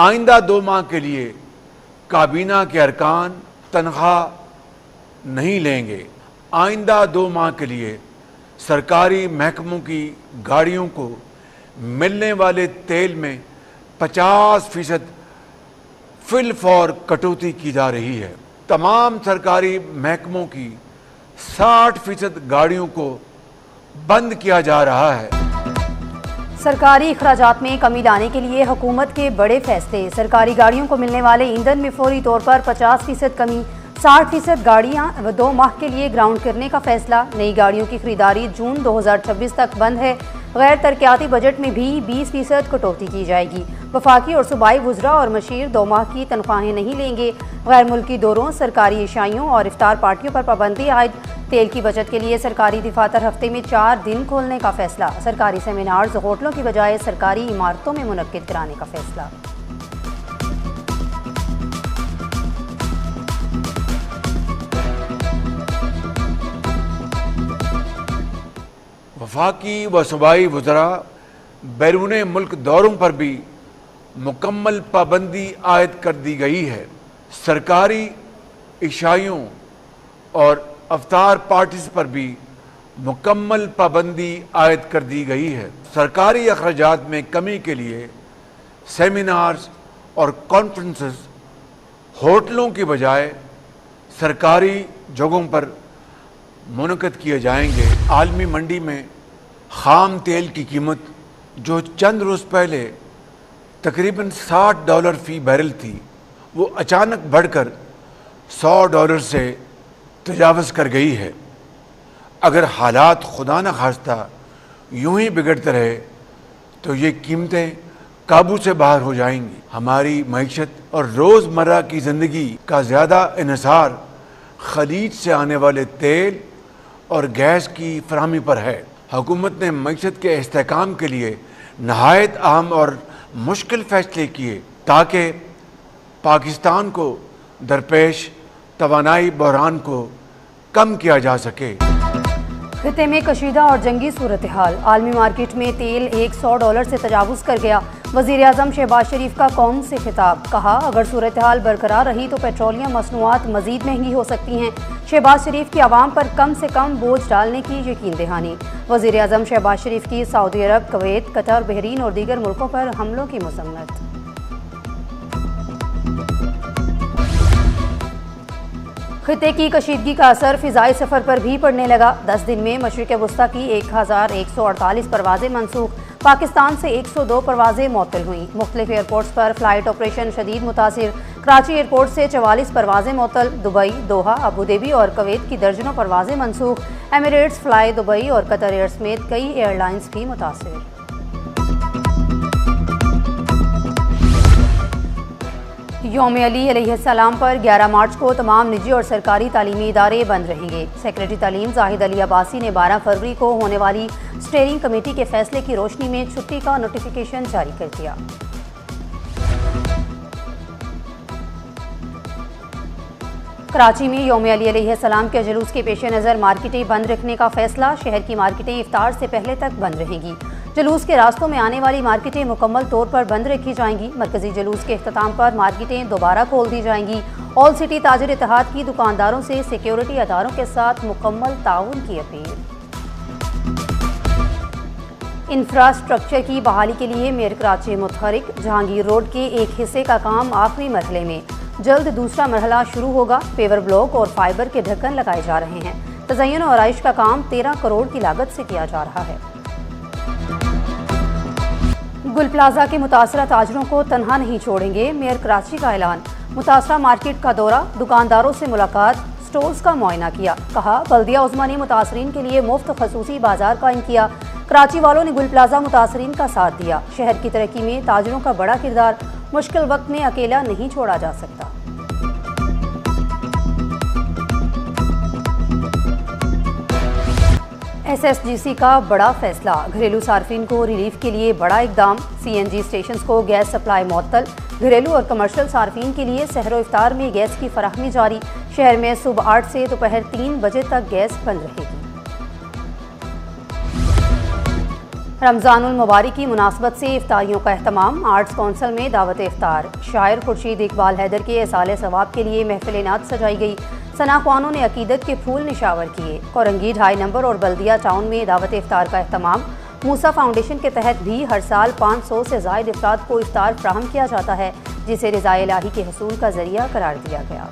आइंदा 2 माह के लिए काबीना के अरकान तनख्वाह नहीं लेंगे। आइंदा 2 माह के लिए सरकारी महकमों की गाड़ियों को मिलने वाले तेल में 50% फिल फॉर कटौती की जा रही है। तमाम सरकारी महकमों की 60% गाड़ियों को बंद किया जा रहा है। सरकारी अखराजात में कमी लाने के लिए हुकूमत के बड़े फैसले। सरकारी गाड़ियों को मिलने वाले ईंधन में फौरी तौर पर 50% कमी, 60% गाड़ियां 2 माह के लिए ग्राउंड करने का फैसला। नई गाड़ियों की खरीदारी जून 2026 तक बंद है। गैर तरक्याती बजट में भी 20% कटौती की जाएगी। वफाकी और सूबाई वुज़रा और मशीर 2 माह की तनख्वाहें नहीं लेंगे। गैर मुल्की दौरों, सरकारी इशाइयों और इफ्तार पार्टियों पर पाबंदी आयद। तेल की बचत के लिए सरकारी दफातर हफ्ते में 4 दिन खोलने का फैसला। सरकारी सेमिनार्स होटलों की बजाय सरकारी इमारतों में मुनक्किद कराने का फैसला। वफाकी व सूबाई वुज़रा बैरून मुल्क दौरों पर भी मुकम्मल पाबंदी आयद कर दी गई है। सरकारी इशाइयों और अफ्तार पार्टीज पर भी मुकम्मल पाबंदी आयद कर दी गई है। सरकारी अखराजात में कमी के लिए सेमिनार्स और कॉन्फ्रेंसेस होटलों की बजाय सरकारी जगहों पर मुनक़िद किए जाएंगे। आलमी मंडी में ख़ाम तेल की कीमत जो चंद रोज़ पहले तकरीबन $60 फ़ी बैरल थी, वो अचानक बढ़कर $100 से तजावज़ कर गई है। अगर हालात खुदा न खास्ता यूं ही बिगड़ते रहे तो ये कीमतें काबू से बाहर हो जाएंगी। हमारी मईशत और रोज़मर्रा की ज़िंदगी का ज़्यादा इन्हिसार खलीज से आने वाले तेल और गैस की फराहमी पर है। हुकूमत ने मईशत के इस्तेहकाम के लिए नहायत अहम और मुश्किल फ़ैसले किए ताकि पाकिस्तान को दरपेश तवानाई बहरान को कम किया जा सके। खिते में कशीदा और जंगी सूरत हाल। आलमी मार्केट में तेल $100 से तजावुज़ कर गया। वज़ीर आज़म शहबाज शरीफ का कौम से खिताब। कहा, अगर सूरत हाल बरकरार रही तो पेट्रोलियम मसनूआत मज़ीद महंगी हो सकती हैं। शहबाज शरीफ की आवाम पर कम से कम बोझ डालने की यकीन दहानी। वज़ीर आज़म शहबाज शरीफ की सऊदी अरब, कुवैत, कतर, बहरीन और दीगर मुल्कों पर हमलों की मज़म्मत। खिते की कशीदगी का असर फ़िज़ाई सफ़र पर भी पड़ने लगा। 10 दिन में मशरिक़ वस्ता की 1148 परवाज़ें मनसूख। पाकिस्तान से 102 परवाज़ें मुअत्तल हुई। मुख्तलिफ एयरपोर्ट्स पर फ़्लाइट ऑपरेशन शदीद मुतासिर। कराची एयरपोर्ट से 44 परवाज़ें मुअत्तल। दुबई, दोहा, अबूधाबी और कुवैत की दर्जनों परवाज़ें मनसूख। एमिरेट्स, फ्लाई दुबई और कतर एयर समेत कई एयरलाइंस भी मुतासिर। यौम अली अलैहिस्सलाम पर 11 मार्च को तमाम निजी और सरकारी तालीमी इदारे बंद रहेंगे। सेक्रेटरी तालीम जाहिद अली अब्बासी ने 12 फरवरी को होने वाली स्टीयरिंग कमेटी के फैसले की रोशनी में छुट्टी का नोटिफिकेशन जारी कर दिया। कराची में यौम अली अलैहिस्सलाम के जुलूस के पेश नज़र मार्केटें बंद रखने का फैसला। शहर की मार्केटें इफ्तार से पहले तक बंद रहेंगी। जुलूस के रास्तों में आने वाली मार्केटें मुकम्मल तौर पर बंद रखी जाएंगी। मरकजी जुलूस के इख्तिताम पर मार्केटें दोबारा खोल दी जाएंगी। ऑल सिटी ताजिर इत्तेहाद की दुकानदारों से सिक्योरिटी अदारों के साथ मुकम्मल ताउन की अपील। इंफ्रास्ट्रक्चर की बहाली के लिए मेयर कराची मुतहरिक। जहांगीर रोड के एक हिस्से का काम आखिरी मरहले में, जल्द दूसरा मरहला शुरू होगा। पेवर ब्लॉक और फाइबर के ढक्कन लगाए जा रहे हैं। तज़य्युन और आइश का काम 13 करोड़ की लागत से किया जा रहा है। गुल प्लाजा के मुतासरा ताजरों को तनहा नहीं छोड़ेंगे, मेयर कराची का ऐलान। मुतासरा मार्केट का दौरा, दुकानदारों से मुलाकात, स्टोर्स का मुआयना किया। कहा, बल्दिया उज़्मा ने मुतासरीन के लिए मुफ्त खसूसी बाजार कायम किया। कराची वालों ने गुल प्लाजा मुतासरीन का साथ दिया। शहर की तरक्की में ताजरों का बड़ा किरदार, मुश्किल वक्त में अकेला नहीं छोड़ा जा सकता। SSGC का बड़ा फैसला। घरेलू सार्फिन को रिलीफ के लिए बड़ा इकदाम। CNG स्टेशन को गैस सप्लाई मुअत्तल। घरेलू और कमर्शियल सार्फिन के लिए सहरो इफ्तार में गैस की फराहमी जारी। शहर में सुबह 8 से दोपहर 3 बजे तक गैस बंद रहेगी। रमज़ानुल मुबारक की मुनासबत से इफ्तारियों का एहतमाम। आर्ट्स कौंसिल में दावत इफ्तार। शायर खुर्शीद इकबाल हैदर के एसाले सवाब के लिए महफिल नात सजाई गई। सनाख्वानों ने अकीदत के फूल निशावर किए। कोरंगी 2.5 नंबर और बल्दिया टाउन में दावत इफ्तार का एहतमाम। मूसा फाउंडेशन के तहत भी हर साल 500 से ज़ायद अफराद को इफ्तार फ्राहम किया जाता है, जिसे रिज़ा इलाही के हसूल का जरिया करार दिया गया।